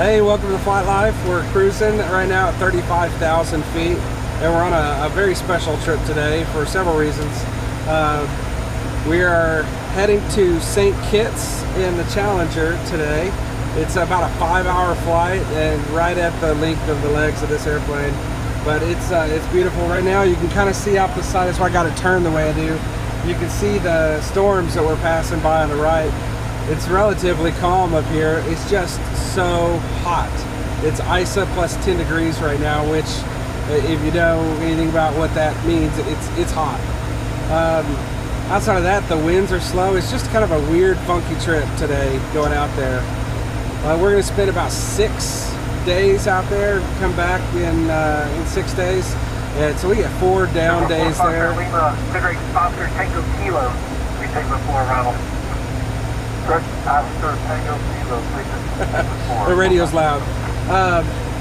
Hey, welcome to Flight Life. We're cruising right now at 35,000 feet, and we're on a very special trip today for several reasons. We are heading to St. Kitts in the Challenger today. It's about a 5-hour flight and right at the length of the legs of this airplane. But it's beautiful right now. You can kind of see out the side. That's why I got to turn the way I do. You can see the storms that we're passing by on the right. It's relatively calm up here. It's just so hot. It's ISA plus 10 degrees right now, which if you know anything about what that means, it's hot. Outside of that, the winds are slow. It's just kind of a weird, funky trip today going out there. We're going to spend about 6 days out there, come back in 6 days. And so we get 4 down days there. Figure Oscar Tango Kilo. We take before Ronald. Oscar Tango Kilo. The radio's loud.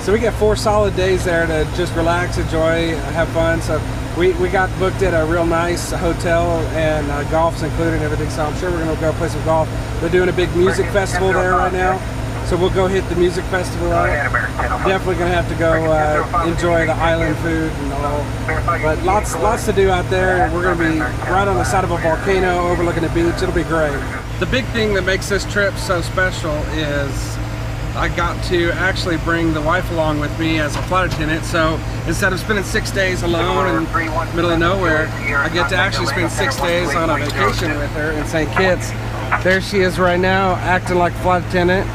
So we get 4 solid days there to just relax, enjoy, have fun. So we got booked at a real nice hotel, and golf's included and everything. So I'm sure we're going to go play some golf. They're doing a big music festival there right now. So we'll go hit the music festival out. Definitely going to have to go enjoy the island food and all. But lots to do out there. We're going to be right on the side of a volcano overlooking the beach. It'll be great. The big thing that makes this trip so special is I got to actually bring the wife along with me as a flight attendant. So instead of spending 6 days alone in the middle of nowhere, I get to actually spend 6 days on a vacation with her in St. Kitts. There she is right now, acting like a flight attendant,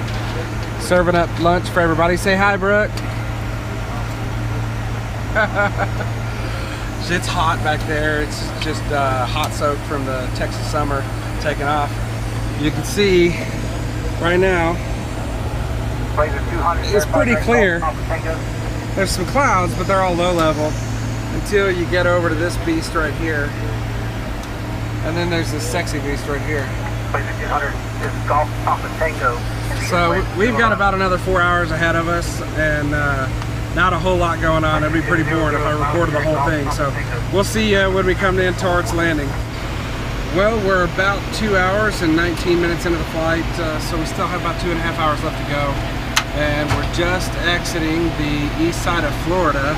serving up lunch for everybody. Say hi, Brooke. It's hot back there. It's just hot soak from the Texas summer taking off. You can see right now it's pretty clear. There's some clouds, but they're all low level until you get over to this beast right here. And then there's this sexy beast right here. So we've got about another 4 hours ahead of us, and not a whole lot going on. It'd be pretty boring if I recorded the whole thing. So we'll see you when we come in towards landing. Well, we're about 2 hours and 19 minutes into the flight, so we still have about 2.5 hours left to go. And we're just exiting the east side of Florida.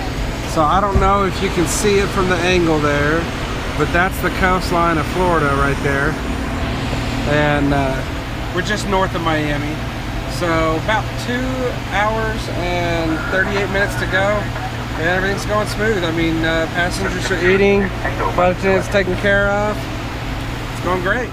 So I don't know if you can see it from the angle there, but that's the coastline of Florida right there. And we're just north of Miami. So about 2 hours and 38 minutes to go. And everything's going smooth. I mean, passengers are eating, flight attendants taken care of. It's going great.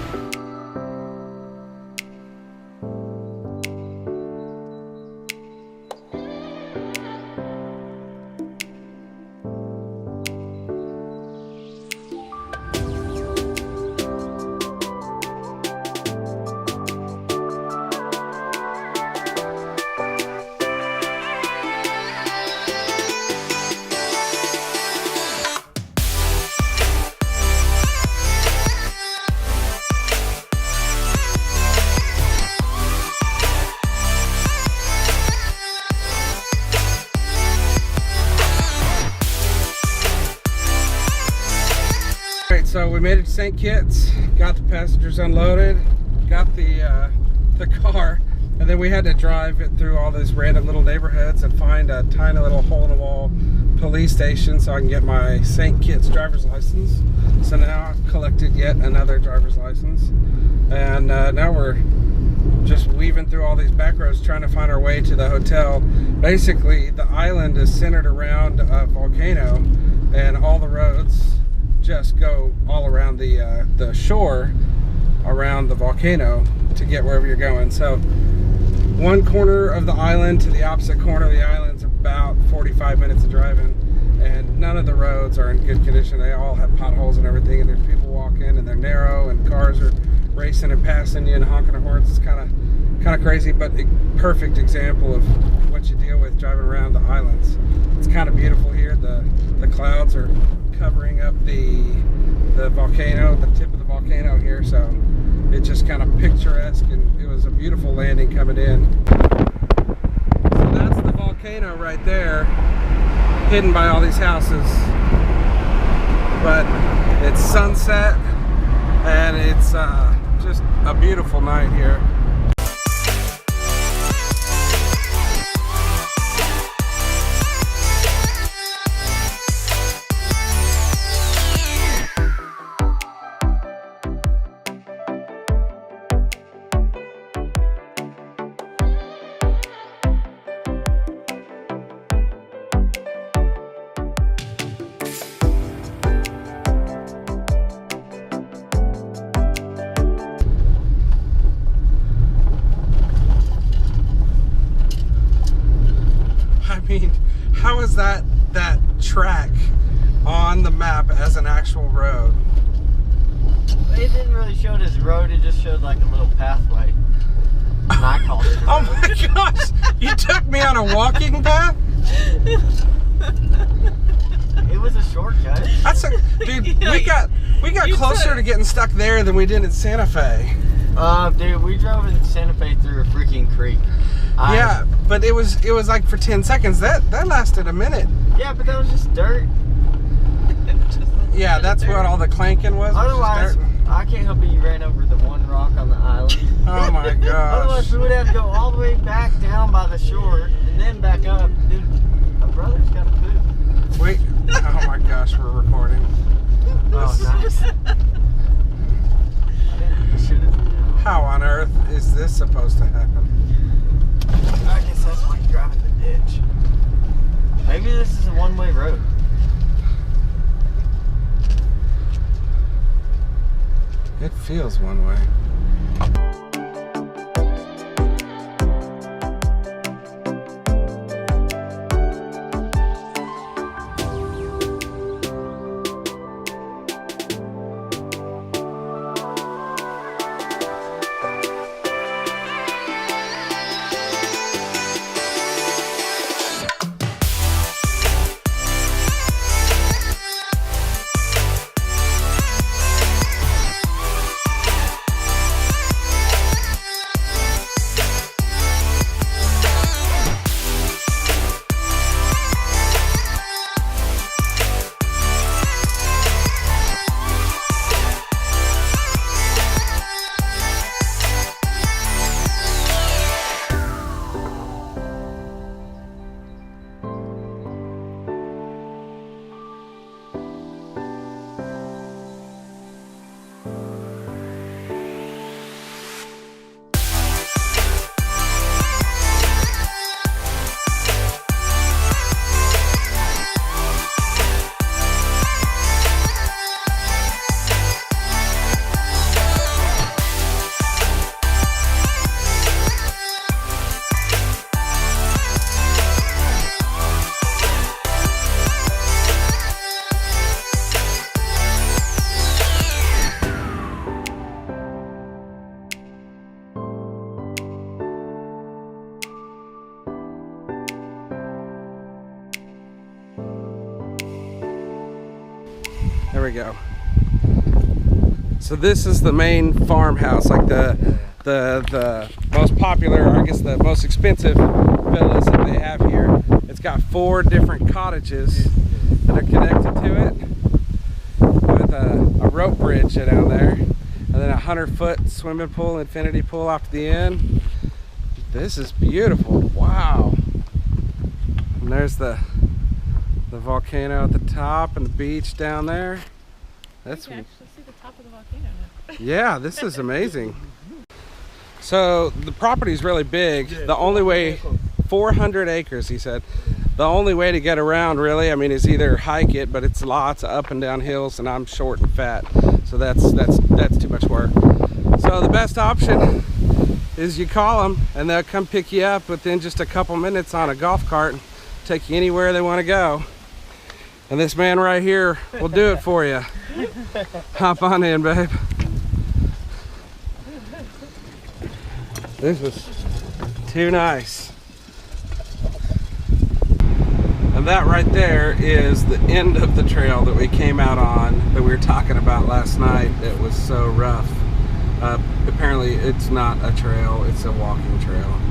So we made it to St. Kitts, got the passengers unloaded, got the car, and then we had to drive it through all these random little neighborhoods and find a tiny little hole-in-the-wall police station so I can get my St. Kitts driver's license. So now I've collected yet another driver's license, and now we're just weaving through all these back roads trying to find our way to the hotel. Basically, the island is centered around a volcano, and all the roads just go all around the shore around the volcano to get wherever you're going. So one corner of the island to the opposite corner of the island is about 45 minutes of driving, and none of the roads are in good condition. They all have potholes and everything, and there's people walking, and they're narrow, and cars are racing and passing you and honking their horns. It's kind of crazy, but a perfect example of what you deal with driving around the islands. It's kind of beautiful here. The clouds are covering up the volcano, the tip of the volcano here, so it's just kind of picturesque, and it was a beautiful landing coming in. So that's the volcano right there, hidden by all these houses. But it's sunset, and it's just a beautiful night here. mean, how is that track on the map as an actual road? It didn't really show it as a road, it just showed like a little pathway. And I called it a road. Oh my gosh! You took me on a walking path? It was a shortcut. Dude, we got closer to getting stuck there than we did in Santa Fe. Dude, we drove in Santa Fe through a freaking creek. Yeah, but it was like for 10 seconds. That lasted a minute. Yeah, but that was just dirt. Yeah, that's what all the clanking was. Otherwise, I can't help it, you ran over the one rock on the island. Oh my gosh. Otherwise, we would have to go all the way back down by the shore and then back up. Dude, my brother's got to poop. Wait. Oh my gosh, we're recording. Oh, nice. How on earth is this supposed to happen? I guess that's why you drive in the ditch. Maybe this is a one-way road. It feels one way. There we go. So this is the main farmhouse, like the most popular, or I guess the most expensive villas that they have here. It's got 4 different cottages that are connected to it with a rope bridge down there, and then a 100-foot swimming pool, infinity pool off to the end. This is beautiful. Wow. And there's the volcano at the top and the beach down there. That's, you can actually see the top of the volcano now. yeah, this is amazing. So the property is really big. The only way, 400 acres, he said. The only way to get around, really, I mean, is either hike it, but it's lots of up and down hills, and I'm short and fat, so that's too much work. So the best option is you call them, and they'll come pick you up within just a couple minutes on a golf cart and take you anywhere they want to go. And this man right here will do it for you. Hop on in, babe. This was too nice. And that right there is the end of the trail that we came out on, that we were talking about last night. It was so rough. Apparently it's not a trail, it's a walking trail.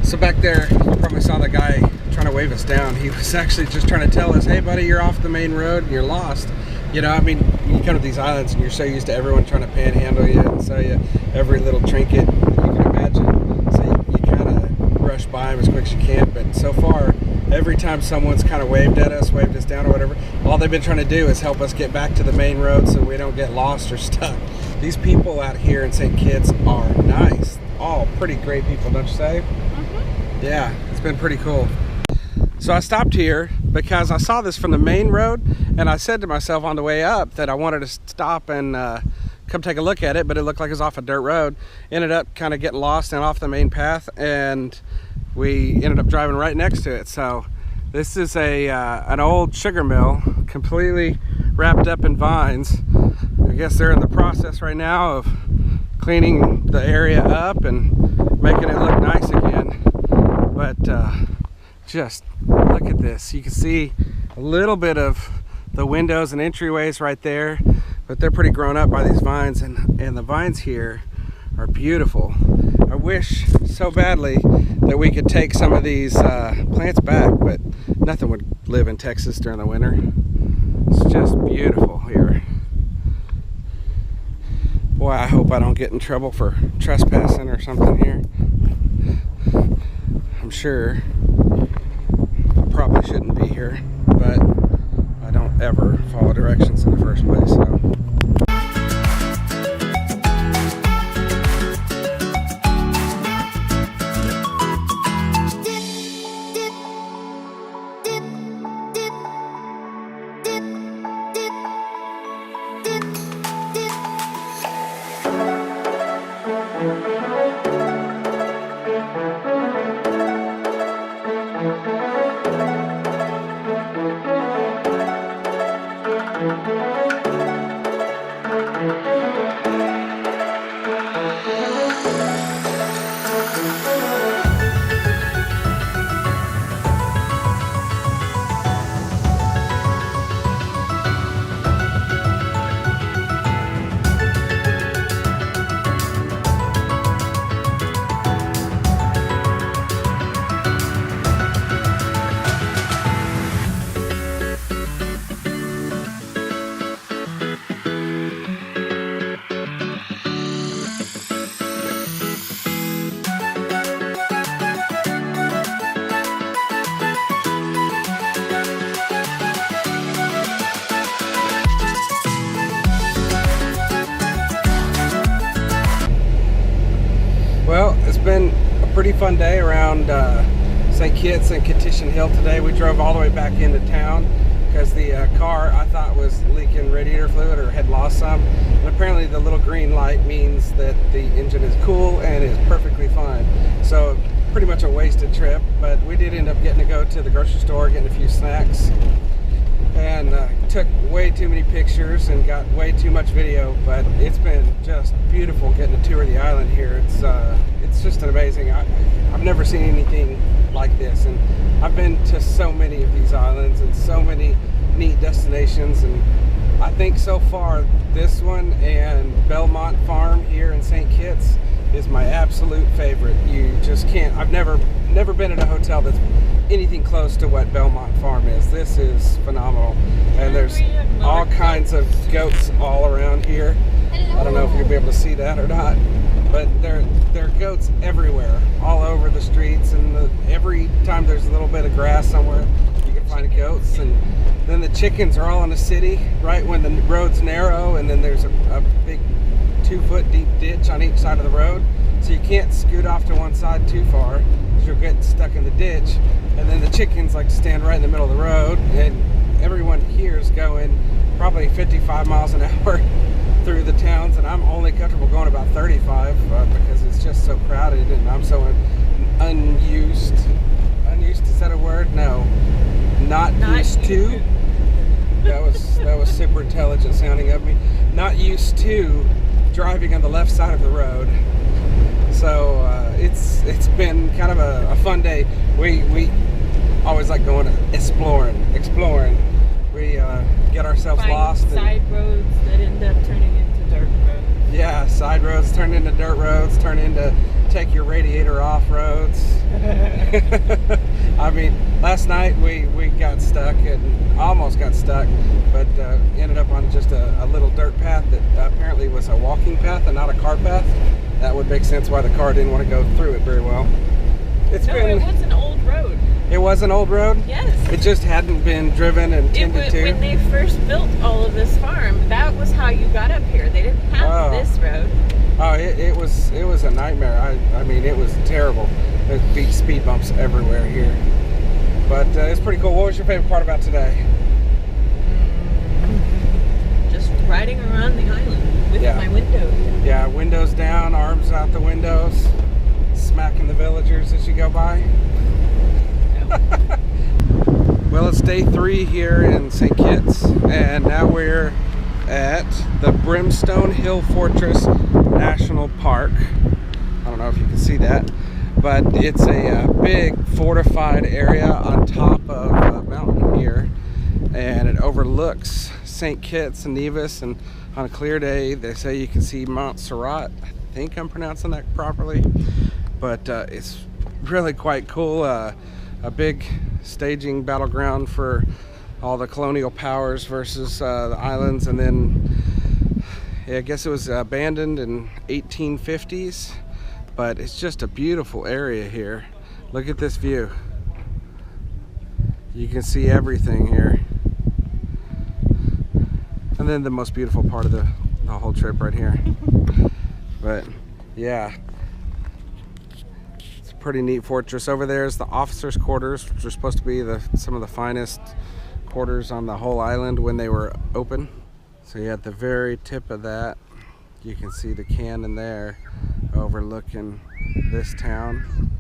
So back there, you probably saw the guy trying to wave us down. He was actually just trying to tell us, hey buddy, you're off the main road and you're lost. You know, I mean, you come to these islands and you're so used to everyone trying to panhandle you and sell you every little trinket that you can imagine. So you kind of rush by them as quick as you can. But so far, every time someone's kind of waved at us, waved us down or whatever, all they've been trying to do is help us get back to the main road so we don't get lost or stuck. These people out here in St. Kitts are nice. All pretty great people, don't you say? Mm-hmm. Yeah, it's been pretty cool. So I stopped here because I saw this from the main road, and I said to myself on the way up that I wanted to stop and come take a look at it, but it looked like it was off a dirt road. Ended up kind of getting lost and off the main path, and we ended up driving right next to it. So this is an old sugar mill, completely wrapped up in vines. I guess they're in the process right now of cleaning the area up and making it look nice again. But just look at this. You can see a little bit of the windows and entryways right there, but they're pretty grown up by these vines, and the vines here are beautiful. I wish so badly that we could take some of these plants back, but nothing would live in Texas during the winter. It's just beautiful here. Boy, I hope I don't get in trouble for trespassing or something here. I'm sure I probably shouldn't be here, but I don't ever follow directions in the first place, so. Well, it's been a pretty fun day around St. Kitts and Kittition Hill today. We drove all the way back into town because the car I thought was leaking radiator fluid or had lost some. And apparently the little green light means that the engine is cool and is perfectly fine. So pretty much a wasted trip, but we did end up getting to go to the grocery store, getting a few snacks. And took way too many pictures and got way too much video, but it's been just beautiful getting a tour of the island here. It's just an amazing. I've never seen anything like this, and I've been to so many of these islands and so many neat destinations, and I think so far this one and Belmont Farm here in St. Kitts is my absolute favorite. You just can't. I've never been at a hotel that's anything close to what Belmont Farm is. This is phenomenal, and there's all kinds of goats all around here. I don't know if you'll be able to see that or not, but there are goats everywhere, all over the streets, and every time there's a little bit of grass somewhere, you can find goats. And then the chickens are all in the city right when the road's narrow, and then there's a big 2-foot deep ditch on each side of the road, so you can't scoot off to one side too far because you'll get stuck in the ditch. And then the chickens like to stand right in the middle of the road, and everyone here is going probably 55 miles an hour through the towns, and I'm only comfortable going about 35 because it's just so crowded, and I'm so unused. Unused, is that a word? No, not used to. That was super intelligent sounding of me. Not used to driving on the left side of the road. So it's been kind of a fun day. We always like going exploring. We get ourselves lost. Side roads that end up turning into dirt roads. Yeah, side roads turn into dirt roads, turn into take your radiator off roads. I mean, last night we got stuck and almost got stuck, but ended up on just a little dirt path that apparently was a walking path and not a car path. That would make sense why the car didn't want to go through it very well. It was an old road. It was an old road? Yes. It just hadn't been driven and tended to? When they first built all of this farm, that was how you got up here. They didn't have this road. Oh, it was a nightmare. I mean, it was terrible. There's speed bumps everywhere here. But it's pretty cool. What was your favorite part about today? Just riding around the island with my windows down. Yeah, windows down, arms out the windows, smacking the villagers as you go by. Well, it's day 3 here in St. Kitts, and now we're at the Brimstone Hill Fortress National Park. I don't know if you can see that, but it's a big fortified area on top of a mountain here, and it overlooks St. Kitts and Nevis, and on a clear day they say you can see Mount Surat. I think I'm pronouncing that properly, but it's really quite cool. A big staging battleground for all the colonial powers versus the islands, and then I guess it was abandoned in 1850s, but it's just a beautiful area here. Look at this view. You can see everything here. And then the most beautiful part of the whole trip right here. But yeah, it's a pretty neat fortress. Over there is the officers' quarters, which are supposed to be some of the finest quarters on the whole island when they were open. So yeah, at the very tip of that, you can see the cannon there overlooking this town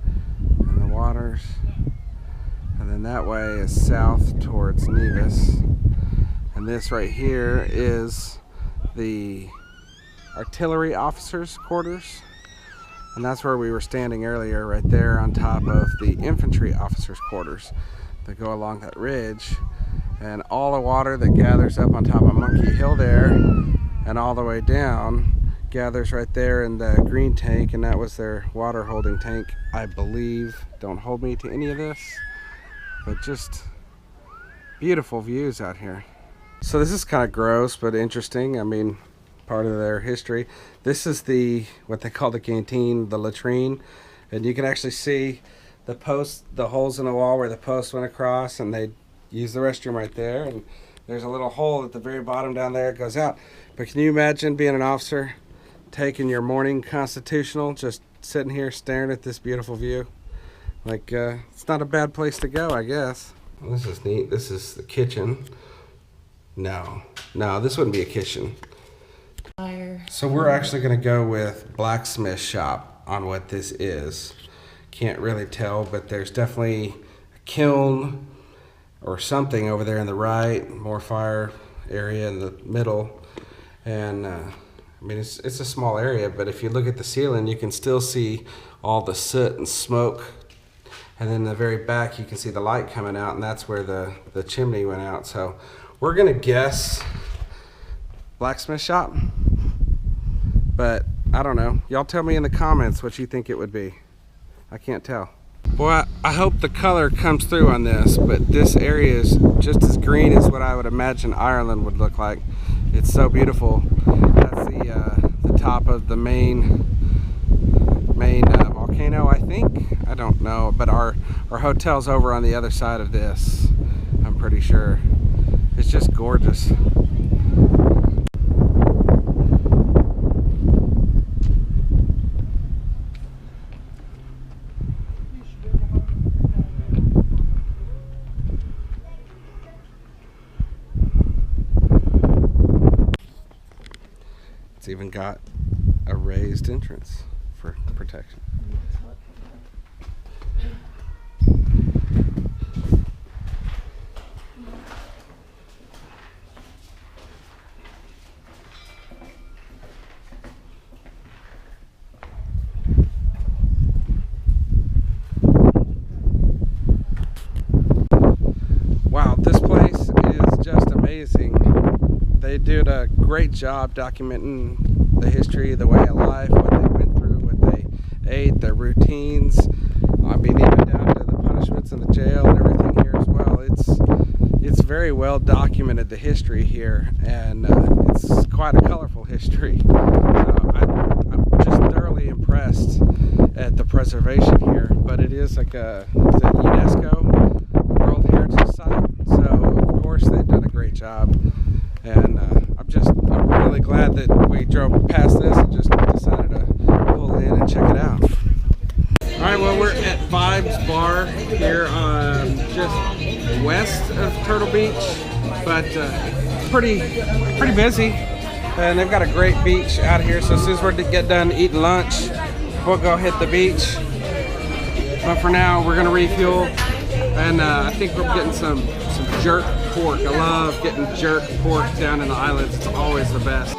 and the waters. And then that way is south towards Nevis. And this right here is the artillery officers' quarters. And that's where we were standing earlier, right there on top of the infantry officers' quarters that go along that ridge. And all the water that gathers up on top of Monkey Hill there and all the way down gathers right there in the green tank, and that was their water holding tank, I believe. Don't hold me to any of this, but just beautiful views out here. So this is kind of gross but interesting. I mean, part of their history. This is what they call the canteen, the latrine, and you can actually see the posts, the holes in the wall where the post went across, and they use the restroom right there, and there's a little hole at the very bottom down there. It goes out. But can you imagine being an officer, taking your morning constitutional, just sitting here staring at this beautiful view? Like, it's not a bad place to go, I guess. Well, this is neat. This is the kitchen. No, this wouldn't be a kitchen. So we're actually going to go with blacksmith shop on what this is. Can't really tell, but there's definitely a kiln or something over there in the right, more fire area in the middle, and I mean, it's a small area, but if you look at the ceiling, you can still see all the soot and smoke, and then in the very back you can see the light coming out, and that's where the chimney went out. So we're gonna guess blacksmith shop, but I don't know. Y'all tell me in the comments what you think it would be. I can't tell. Boy, I hope the color comes through on this, but this area is just as green as what I would imagine Ireland would look like. It's so beautiful. That's the top of the main volcano, I think. I don't know, but our hotel's over on the other side of this, I'm pretty sure. It's just gorgeous. It's even got a raised entrance for protection. Wow, this place is just amazing. They did a great job documenting the history, the way of life, what they went through, what they ate, their routines. I mean, even down to the punishment establishments and the jail and everything here as well. It's very well documented, the history here, and it's quite a colorful history. So I'm just thoroughly impressed at the preservation here. But it is like a UNESCO World Heritage Site, so of course they've done a great job. And I'm really glad that we drove past this and just decided to pull in and check it out. All right, well, we're at Vibes Bar here just west of Turtle Beach, but pretty busy. And they've got a great beach out here, so as soon as we get done eating lunch, we'll go hit the beach. But for now, we're gonna refuel, and I think we're getting some jerk pork. I love getting jerk pork down in the islands. It's always the best.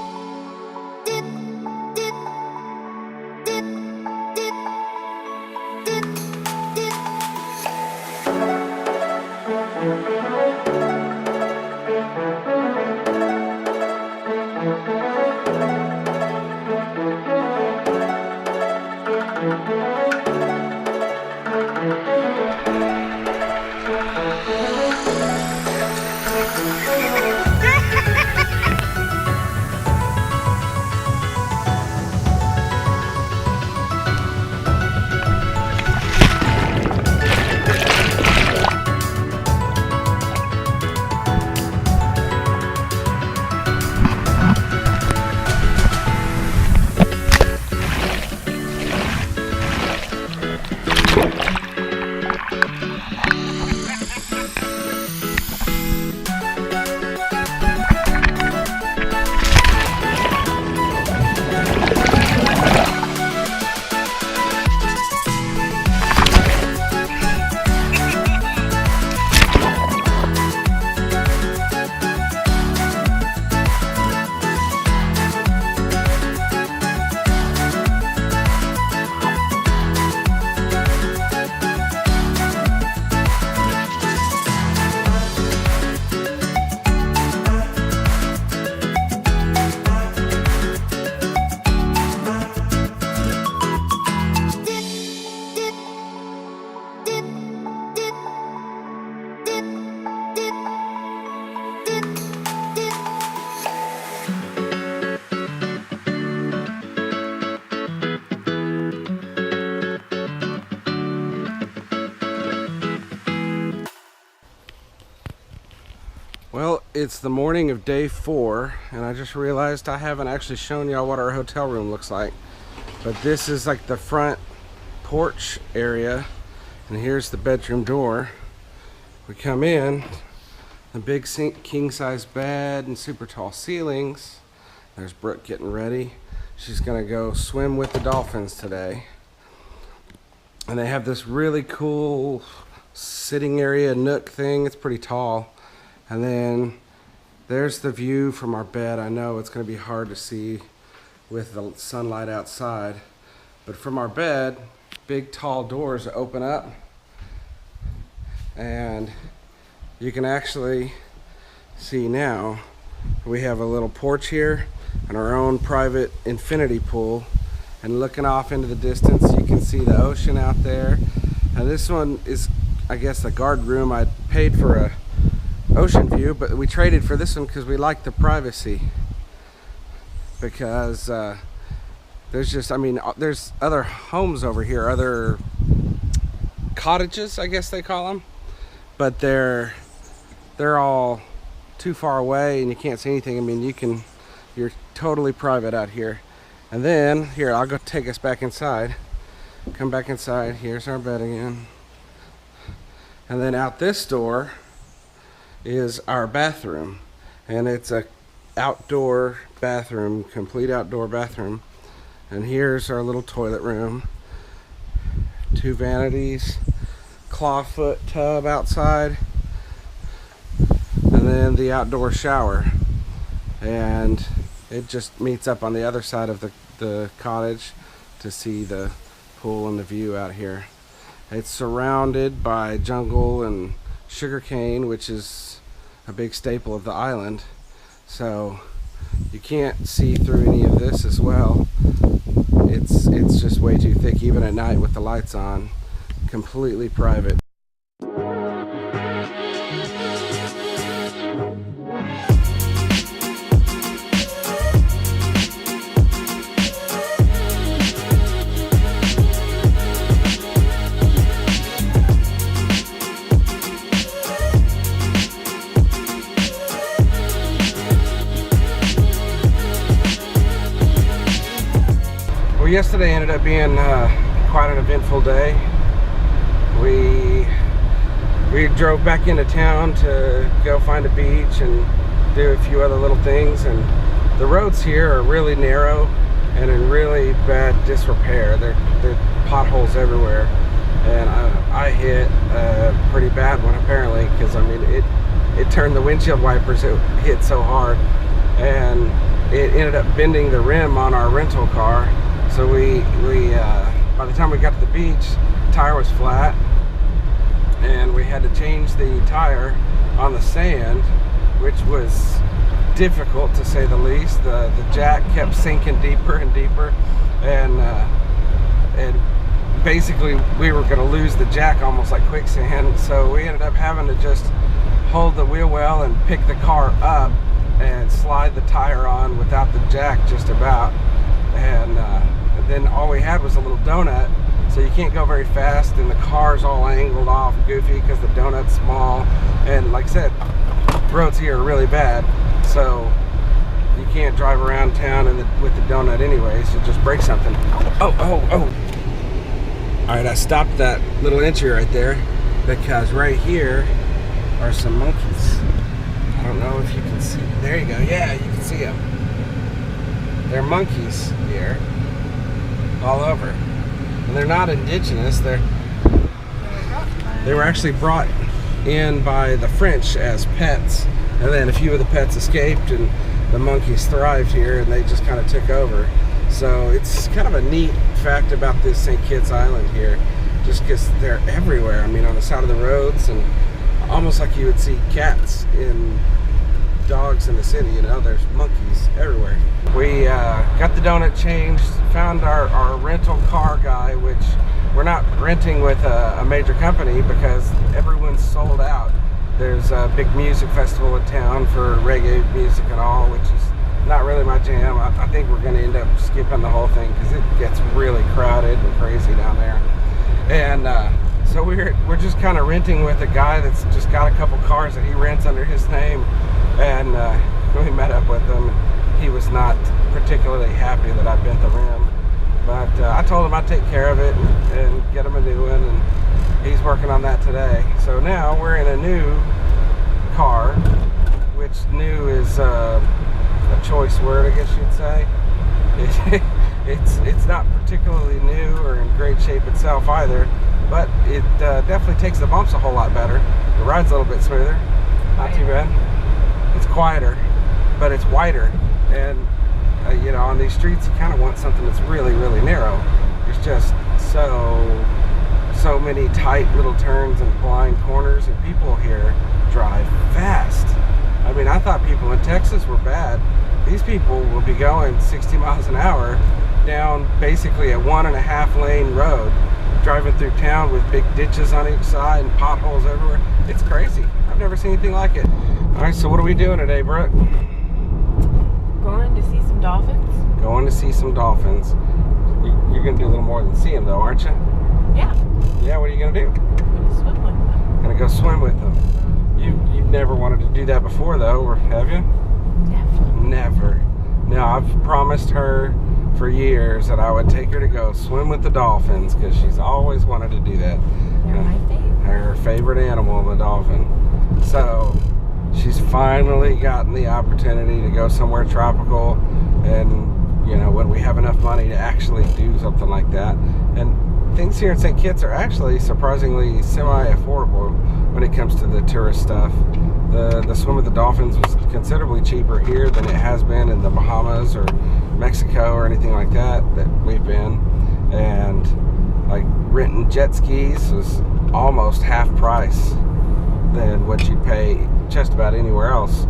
Well, it's the morning of day 4, and I just realized I haven't actually shown y'all what our hotel room looks like. But this is like the front porch area, and here's the bedroom door. We come in, the big king-size bed and super tall ceilings. There's Brooke getting ready. She's gonna go swim with the dolphins today. And they have this really cool sitting area nook thing. It's pretty tall. And then there's the view from our bed. I know it's going to be hard to see with the sunlight outside, but from our bed, big tall doors open up, and you can actually see now we have a little porch here and our own private infinity pool, and looking off into the distance you can see the ocean out there. And this one is, I guess, the guard room. I paid for a ocean view, but we traded for this one because we like the privacy, because there's just, I mean, there's other homes over here, other cottages, I guess they call them, but they're all too far away and you can't see anything. I mean, you're totally private out here. And then here, I'll go take us back inside. Come back inside. Here's our bed again, and then out this door is our bathroom, and it's a outdoor bathroom, complete outdoor bathroom. And here's our little toilet room, 2 vanities, clawfoot tub outside, and then the outdoor shower. And it just meets up on the other side of the cottage to see the pool and the view out here. It's surrounded by jungle and sugarcane, which is a big staple of the island, so you can't see through any of this as well. It's just way too thick, even at night with the lights on. Completely private. yesterday ended up being quite an eventful day. We drove back into town to go find a beach and do a few other little things, and the roads here are really narrow and in really bad disrepair. There are potholes everywhere, and I hit a pretty bad one apparently, because I mean it turned the windshield wipers. It hit so hard, and it ended up bending the rim on our rental car. So we by the time we got to the beach, the tire was flat, and we had to change the tire on the sand, which was difficult to say the least. The jack kept sinking deeper and deeper, and basically we were going to lose the jack almost like quicksand. So we ended up having to just hold the wheel well and pick the car up and slide the tire on without the jack just about, and then all we had was a little donut, so you can't go very fast, and the car's all angled off goofy because the donut's small, and like I said, roads here are really bad, so you can't drive around town with the donut anyways. You'll just break something. Oh. Alright, I stopped that little entry right there because right here are some monkeys. I don't know if you can see. There you go. Yeah, you can see them. They're monkeys here all over, and they're not indigenous. They were actually brought in by the French as pets, and then a few of the pets escaped, and the monkeys thrived here, and they just kind of took over. So it's kind of a neat fact about this St. Kitts Island here, just because they're everywhere. I mean, on the side of the roads, and almost like you would see cats in dogs in the city, you know, there's monkeys everywhere. We got the donut changed, found our rental car guy, which we're not renting with a major company because everyone's sold out. There's a big music festival in town for reggae music and all, which is not really my jam. I think we're going to end up skipping the whole thing because it gets really crowded and crazy down there. And so we're just kind of renting with a guy that's just got a couple cars that he rents under his name, and we met up with him. He was not particularly happy that I bent the rim, but I told him I'd take care of it and get him a new one, and he's working on that today. So now we're in a new car, which new is a choice word, I guess you'd say. It's not particularly new or in great shape itself either, but it definitely takes the bumps a whole lot better. The ride's a little bit smoother, not too bad. It's quieter, but it's wider, and you know, on these streets you kind of want something that's really, really narrow. There's just so many tight little turns and blind corners, and people here drive fast. I mean, I thought people in Texas were bad. These people will be going 60 miles an hour down basically a 1.5 lane road, driving through town with big ditches on each side and potholes everywhere. It's crazy. I've never seen anything like it. All right, so what are we doing today, Brooke? Going to see some dolphins. Going to see some dolphins. You're going to do a little more than see them, though, aren't you? Yeah. Yeah, what are you going to do? Gonna swim with them. Going to go swim with them. You've never wanted to do that before, though, or have you? Never. No, I've promised her for years that I would take her to go swim with the dolphins because she's always wanted to do that. They're my favorite. Her favorite animal, the dolphin. So she's finally gotten the opportunity to go somewhere tropical, and you know, when we have enough money to actually do something like that. And things here in St. Kitts are actually surprisingly semi-affordable when it comes to the tourist stuff. The swim with the dolphins was considerably cheaper here than it has been in the Bahamas or Mexico or anything like that we've been. And like renting jet skis was almost half price than what you'd pay just about anywhere else.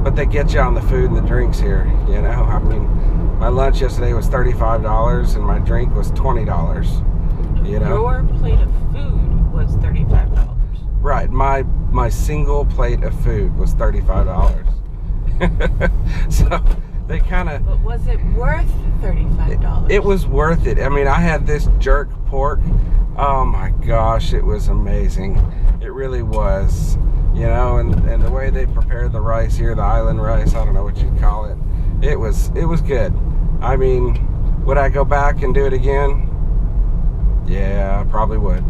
But they get you on the food and the drinks here, you know. I mean, my lunch yesterday was $35 and my drink was $20, you know. Your plate of food was $35. Right, my single plate of food was $35. So they kind of... But was it worth $35? It was worth it. I mean, I had this jerk pork. Oh my gosh, it was amazing. It really was. You know, and the way they prepare the rice here, the island rice, I don't know what you'd call it. It was good. I mean, Would I go back and do it again? Yeah, I probably would.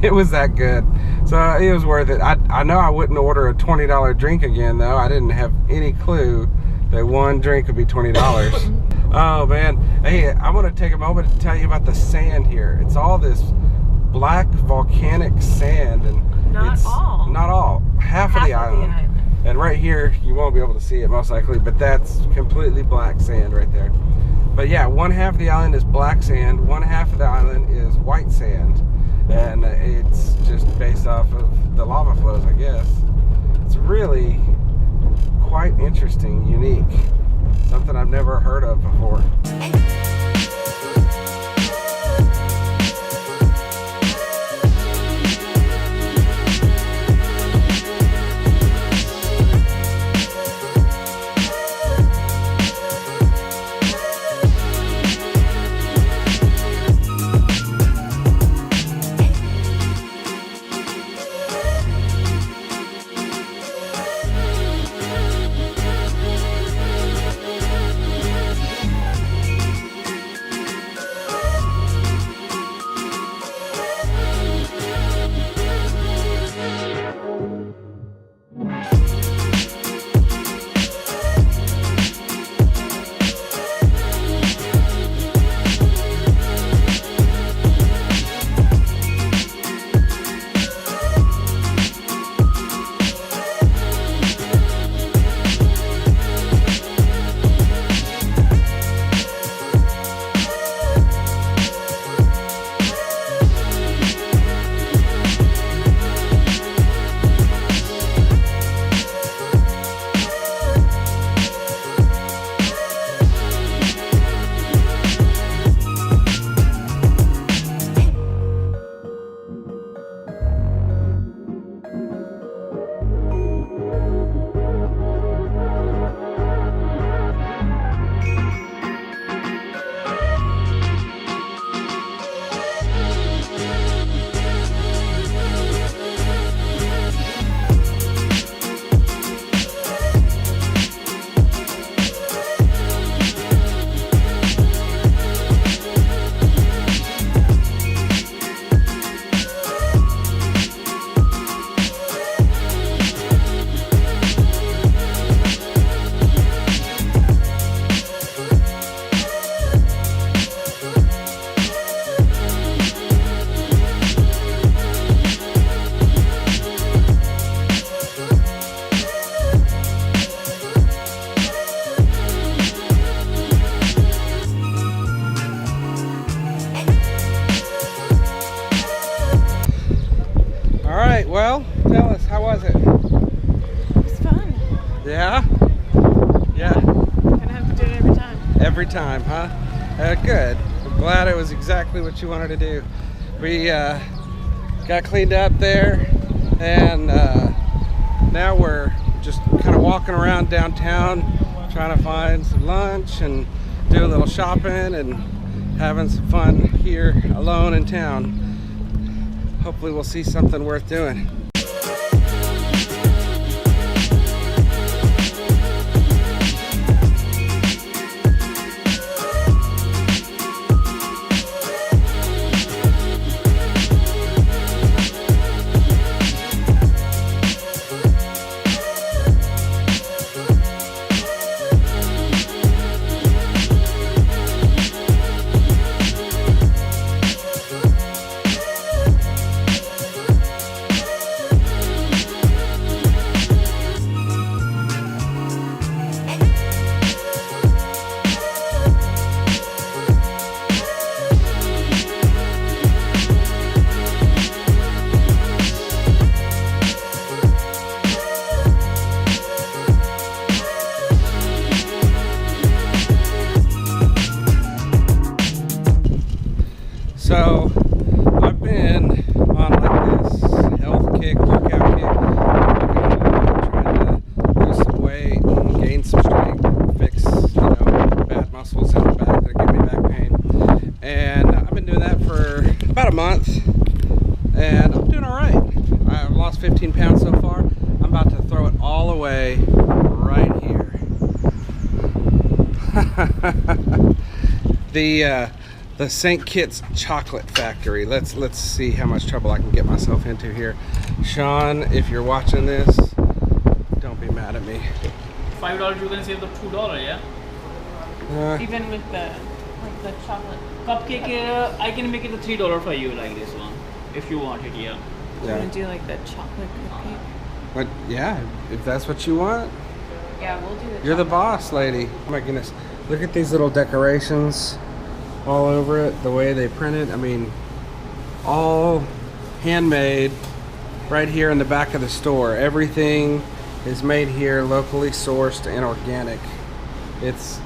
It was that good. So it was worth it. I know I wouldn't order a $20 drink again though. I didn't have any clue that one drink would be $20. Oh man. Hey, I want to take a moment to tell you about the sand here. It's all this black volcanic sand, and Not all. Half of the island. And right here, you won't be able to see it most likely, but that's completely black sand right there. But yeah, one half of the island is black sand, one half of the island is white sand. And it's just based off of the lava flows, I guess. It's really quite interesting, unique. Something I've never heard of before. Well, tell us, how was it? It was fun. Yeah? Yeah? Gonna have to do it every time. Every time, huh? Good. I'm glad it was exactly what you wanted to do. We got cleaned up there, and now we're just kind of walking around downtown trying to find some lunch and do a little shopping and having some fun here alone in town. Hopefully we'll see something worth doing. So I've been on like this health kick, workout kick, trying to lose some weight and gain some strength, fix, bad muscles in the back that give me back pain. And I've been doing that for about a month, and I'm doing all right. I've lost 15 pounds so far. I'm about to throw it all away right here. the St. Kitts Chocolate Factory. Let's see how much trouble I can get myself into here. Sean, if you're watching this, don't be mad at me. $5 you can save the $2, yeah? Even with the chocolate. Cupcake, I can make it the $3 for you like this one. If you want it, yeah. You want to do like the chocolate cupcake? But yeah, if that's what you want. Yeah, we'll do the You're the chocolate. boss, lady. Oh my goodness. Look at these little decorations all over it, the way they print it. I mean, all handmade right here in the back of the store. Everything is made here, locally sourced and organic. This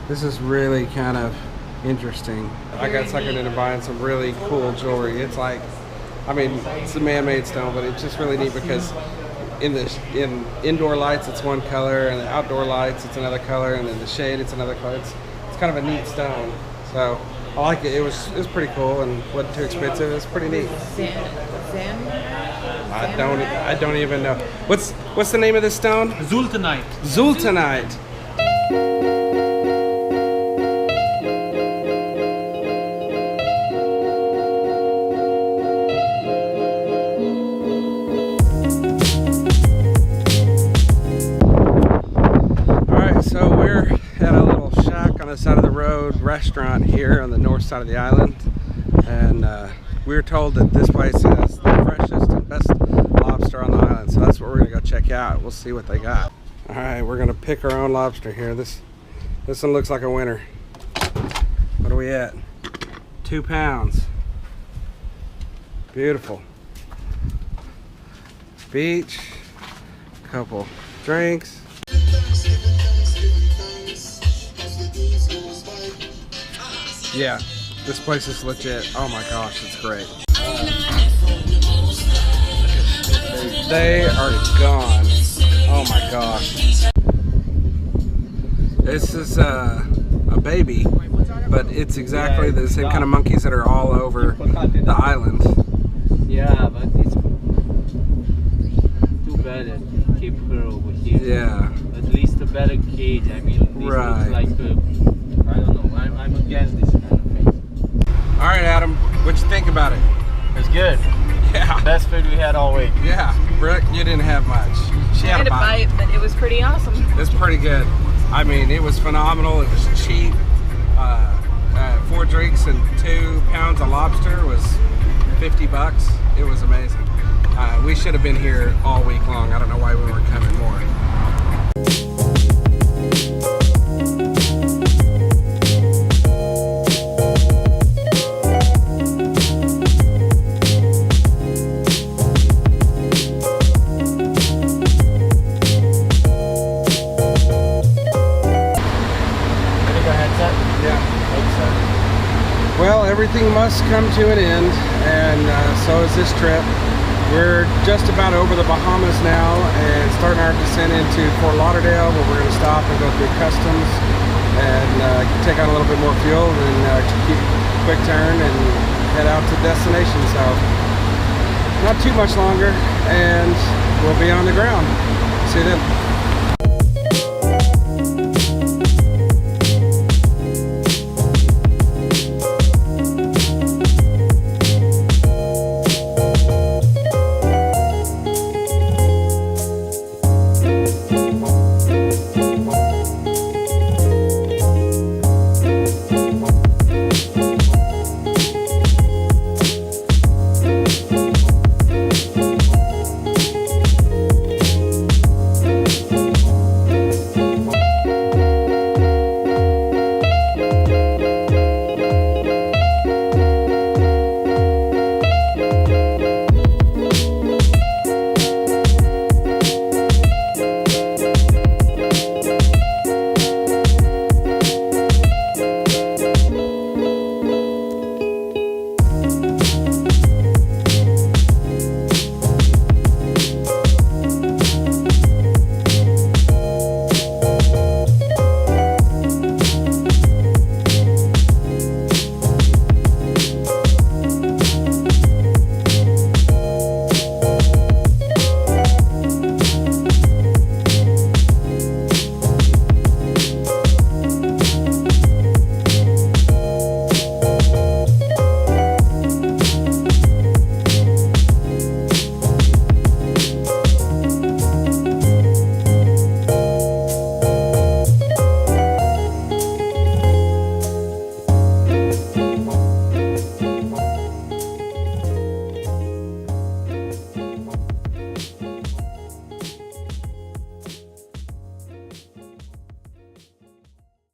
is really kind of interesting. I got suckered into buying some really cool jewelry. It's like, I mean, it's a man-made stone, but it's just really neat because in indoor lights it's one color, and the outdoor lights it's another color, and then the shade it's another color. It's kind of a neat stone. So I like it. It was pretty cool and wasn't too expensive. It's pretty neat. I don't even know. What's the name of this stone? Zultanite. Zultanite. So we're at a little shack on the side of the road restaurant here on the north side of the island, and we were told that this place has the freshest and best lobster on the island, so that's what we're gonna go check out. We'll see what they got. All right, we're gonna pick our own lobster here. This one looks like a winner. What are we at? 2 pounds. Beautiful. Beach, couple drinks. Yeah, this place is legit. Oh my gosh, it's great. They are gone. Oh my gosh. This is a baby, but it's exactly the same kind of monkeys that are all over the island. Yeah, but it's too bad that you keep her over here. Yeah. At least a better cage. I mean, this Right. looks like I don't know. I'm against this kind of thing. All right, Adam, what'd you think about it? It's good. Yeah. Best food we had all week. Yeah, Brooke, you didn't have much. She I had had a a bite. bite, but it was pretty awesome. It's pretty good. I mean, it was phenomenal. It was cheap. 4 drinks and 2 pounds of lobster was $50. It was amazing. We should have been here all week long. I don't know why we weren't coming more. Well, everything must come to an end, and so is this trip. We're just about over the Bahamas now and starting our descent into Fort Lauderdale, where we're going to stop and go through customs and take on a little bit more fuel and keep a quick turn and head out to destination. So not too much longer, and we'll be on the ground. See you then.